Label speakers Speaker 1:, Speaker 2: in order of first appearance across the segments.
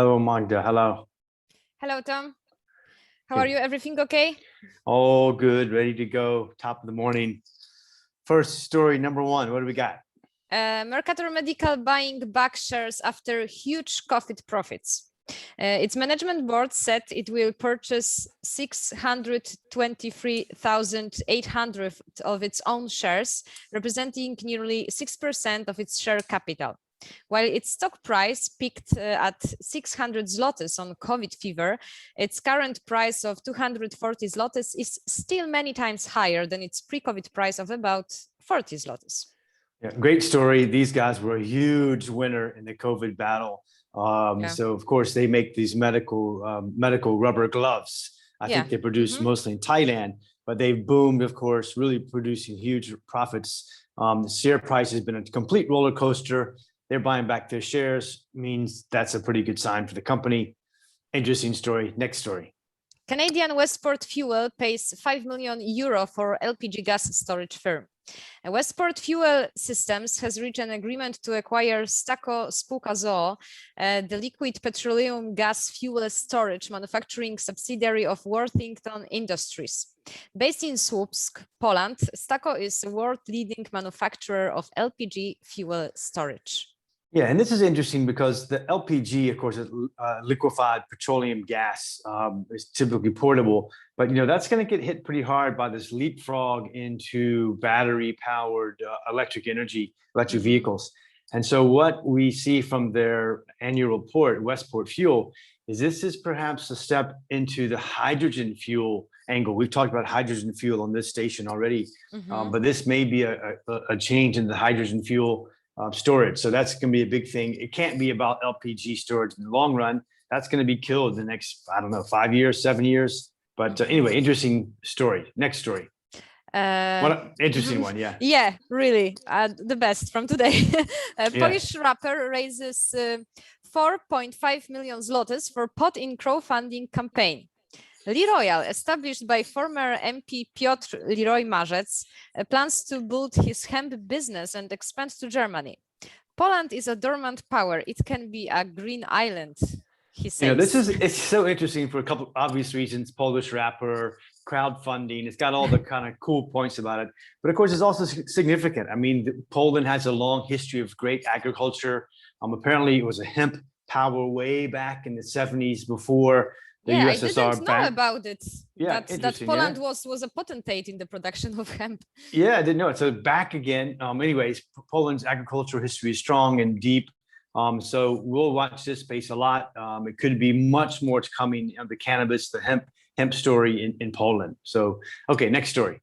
Speaker 1: Hello, Magda. Hello.
Speaker 2: Hello, Tom. How are
Speaker 1: Hey.
Speaker 2: you? Everything okay?
Speaker 1: All good, ready to go. Top of the morning. First story, number one. What do we got?
Speaker 2: Mercator Medical buying back shares after huge COVID profits. Its management board said it will purchase 623,800 of its own shares, representing nearly 6% of its share capital. While its stock price peaked at 600 zlotys on COVID fever, its current price of 240 zlotys is still many times higher than its pre-COVID price of about 40 zlotys.
Speaker 1: Yeah, great story. These guys were a huge winner in the COVID battle. So, of course, they make these medical rubber gloves. I think they produce mostly in Thailand, but they've boomed, of course, really producing huge profits. The share price has been a complete roller coaster. They're buying back their shares, means that's a pretty good sign for the company. Interesting story. Next story.
Speaker 2: Canadian Westport Fuel pays €5 million for LPG gas storage firm. Westport Fuel Systems has reached an agreement to acquire Stako Spółka z o.o., the liquid petroleum gas fuel storage manufacturing subsidiary of Worthington Industries. Based in Słupsk, Poland, Stako is a world-leading manufacturer of LPG fuel storage.
Speaker 1: Yeah, and this is interesting because the LPG, of course, is liquefied petroleum gas, is typically portable, but that's going to get hit pretty hard by this leapfrog into battery-powered electric vehicles. And so what we see from their annual report, Westport Fuel, is this is perhaps a step into the hydrogen fuel angle. We've talked about hydrogen fuel on this station already, but this may be a change in the hydrogen fuel storage. So that's going to be a big thing. It can't be about LPG storage in the long run. That's going to be killed in the next, 5 years, 7 years. But anyway, interesting story. Next story. What an interesting one, yeah.
Speaker 2: Yeah, really, the best from today. Polish rapper raises 4.5 million zlotys for pot in crowdfunding campaign. Leroyal, established by former MP Piotr Leroy Marzec, plans to build his hemp business and expand to Germany. Poland is a dormant power. It can be a green island, he says.
Speaker 1: It's so interesting for a couple of obvious reasons. Polish rapper, crowdfunding, it's got all the kind of cool points about it. But of course, it's also significant. I mean, Poland has a long history of great agriculture. Apparently, it was a hemp power way back in the 70s before the USSR.
Speaker 2: I didn't know about it. Yeah, that Poland was a potentate in the production of hemp.
Speaker 1: Yeah, I didn't know it. So back again. Anyways, Poland's agricultural history is strong and deep. So we'll watch this space a lot. It could be much more coming of the cannabis, the hemp story in Poland. So, okay, next story.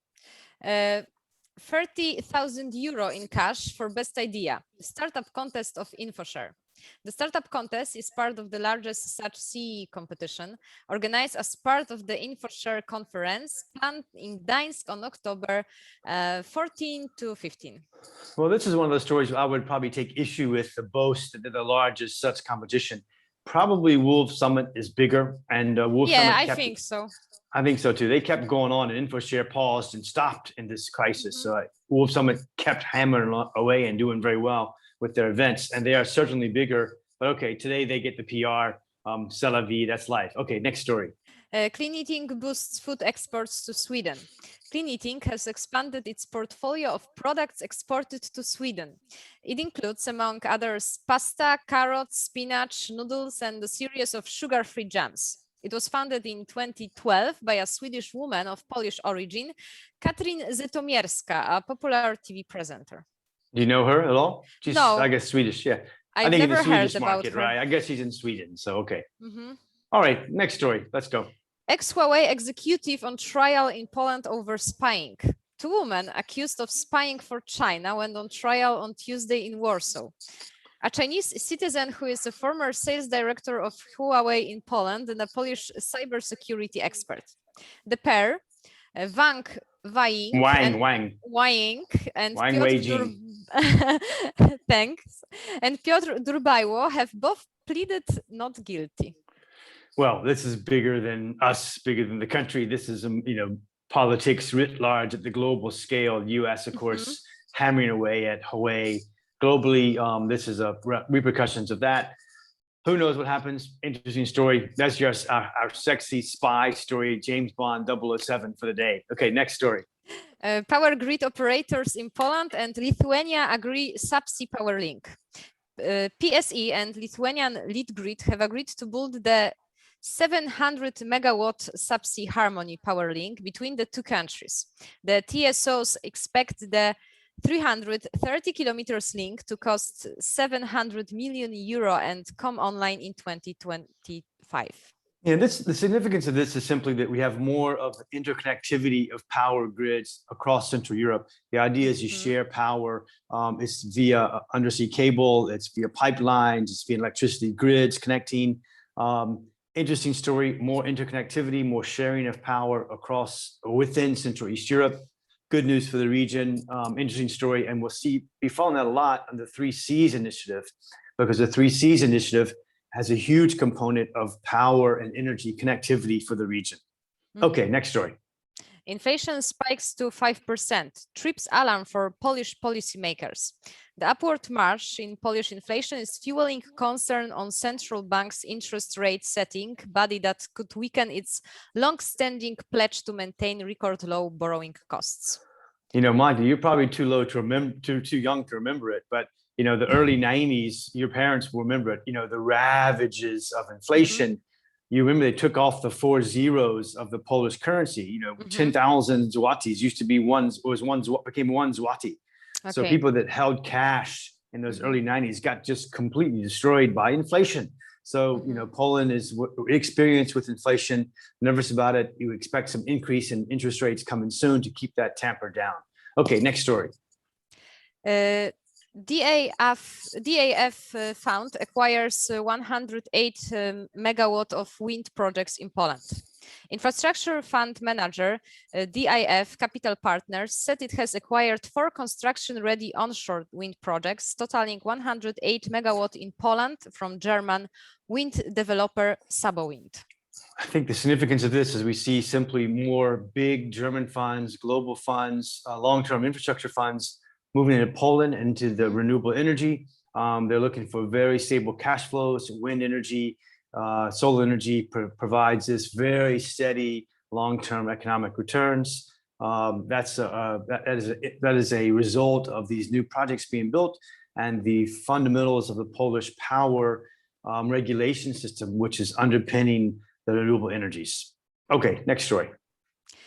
Speaker 2: 30,000 euro in cash for best idea. Startup contest of Infoshare. The startup contest is part of the largest such CE competition, organized as part of the Infoshare conference planned in Gdańsk on October 14 to 15.
Speaker 1: Well, this is one of those stories I would probably take issue with the boast that they're the largest such competition. Probably Wolf Summit is bigger, and Wolf Summit.
Speaker 2: I think so.
Speaker 1: I think so too. They kept going on, and Infoshare paused and stopped in this crisis. So Wolf Summit kept hammering away and doing very well with their events, and they are certainly bigger. But okay, today they get the PR. C'est la vie, that's life. Okay, next story.
Speaker 2: Clean Eating boosts food exports to Sweden. Clean Eating has expanded its portfolio of products exported to Sweden. It includes, among others, pasta, carrots, spinach, noodles, and a series of sugar-free jams. It was founded in 2012 by a Swedish woman of Polish origin, Katrin Zytomierska, a popular TV presenter.
Speaker 1: Do you know her at all? She's,
Speaker 2: no.
Speaker 1: I guess, Swedish, yeah.
Speaker 2: I think in the Swedish market,
Speaker 1: right? I guess she's in Sweden, so okay. All right, next story. Let's go.
Speaker 2: Ex-Huawei executive on trial in Poland over spying. 2 women accused of spying for China went on trial on Tuesday in Warsaw. A Chinese citizen who is a former sales director of Huawei in Poland and a Polish cybersecurity expert. The pair, Wang and Piotr Durbajło have both pleaded not guilty.
Speaker 1: Well, this is bigger than us, bigger than the country. This is, politics writ large at the global scale. U.S., of course, hammering away at Huawei. Globally, this is repercussions of that. Who knows what happens? Interesting story. That's just our sexy spy story, James Bond 007 for the day. Okay, next story.
Speaker 2: Power grid operators in Poland and Lithuania agree subsea power link. PSE and Lithuanian Litgrid have agreed to build the 700 megawatt subsea harmony power link between the two countries. The TSOs expect the 330 kilometers link to cost 700 million euro and come online in 2025.
Speaker 1: Yeah, the significance of this is simply that we have more of interconnectivity of power grids across Central Europe. The idea is you share power. It's via undersea cable, it's via pipelines, it's via electricity grids connecting. Interesting story, more interconnectivity, more sharing of power across within Central East Europe. Good news for the region, interesting story, and we'll be following that a lot on the 3 Cs initiative, because the 3 Cs initiative has a huge component of power and energy connectivity for the region. Okay, next story.
Speaker 2: Inflation spikes to 5%, trips alarm for Polish policymakers. The upward march in Polish inflation is fueling concern on central bank's interest rate setting body that could weaken its long-standing pledge to maintain record low borrowing costs.
Speaker 1: You know, Monty, you're probably too low to remember, too young to remember it, but you know, the early 90s, your parents will remember it, you know, the ravages of inflation. You remember they took off the 4 zeros of the Polish currency, you know, 10,000 zlotys used to be became 1 zloty. Okay. So people that held cash in those early 90s got just completely destroyed by inflation. So, you know, Poland is experienced with inflation, nervous about it. You expect some increase in interest rates coming soon to keep that tamper down. Okay, next story.
Speaker 2: DAF Fund acquires 108 megawatt of wind projects in Poland. Infrastructure fund manager DIF Capital Partners said it has acquired 4 construction-ready onshore wind projects totaling 108 megawatt in Poland from German wind developer Sabowind.
Speaker 1: I think the significance of this is we see simply more big German funds, global funds, long-term infrastructure funds moving into Poland into the renewable energy. They're looking for very stable cash flows. Wind energy, solar energy provides this very steady long-term economic returns. That is a result of these new projects being built and the fundamentals of the Polish power regulation system, which is underpinning the renewable energies. Okay, next story.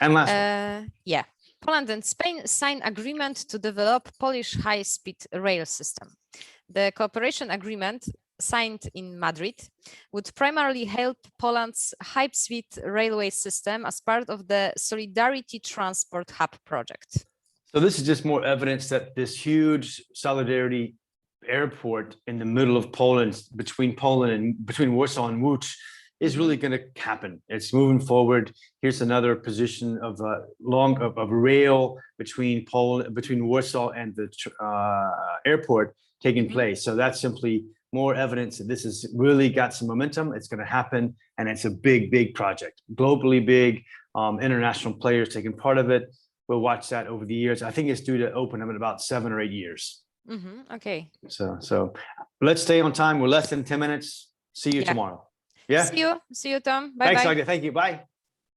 Speaker 1: And last one.
Speaker 2: Yeah. Poland and Spain sign agreement to develop Polish high-speed rail system. The cooperation agreement, signed in Madrid, would primarily help Poland's high-speed railway system as part of the Solidarity Transport Hub project.
Speaker 1: So this is just more evidence that this huge Solidarity airport in the middle of Poland, between Warsaw and Łódź, is really going to happen. It's moving forward. Here's another position of rail between Warsaw and the airport taking place. So that's simply more evidence that this has really got some momentum. It's going to happen, and it's a big project, globally big. International players taking part of it. We'll watch that over the years. I think it's due to open up in about 7 or 8 years.
Speaker 2: Okay.
Speaker 1: So let's stay on time. We're less than 10 minutes. See you tomorrow. Yeah.
Speaker 2: See you, Tom. Bye.
Speaker 1: Thanks, Agda. Thank you. Bye.